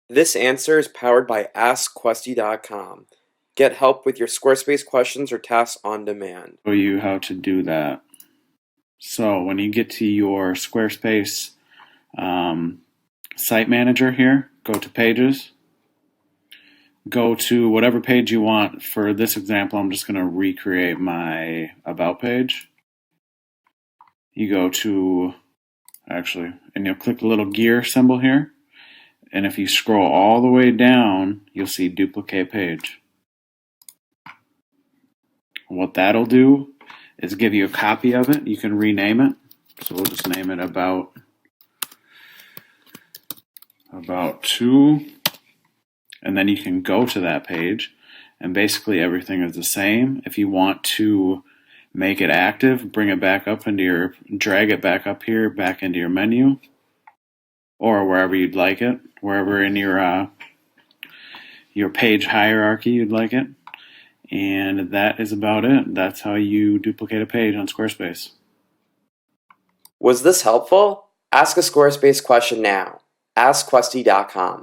This answer is powered by AskQuesty.com. Get help with your Squarespace questions or tasks on demand. Show you how to do that. So when you get to your Squarespace site manager here, go to Pages. Go to whatever page you want. For this example, I'm just going to recreate my About page. You go to, and you'll click the little gear symbol here. And if you scroll all the way down, you'll see Duplicate Page. What that'll do is give you a copy of it. You can rename it. So we'll just name it About 2. And then you can go to that page, and basically everything is the same. If you want to make it active, bring it back up into drag it back up here, back into your menu, or wherever you'd like it, wherever in your page hierarchy you'd like it. And that is about it. That's how you duplicate a page on Squarespace. Was this helpful? Ask a Squarespace question now. AskQuesty.com.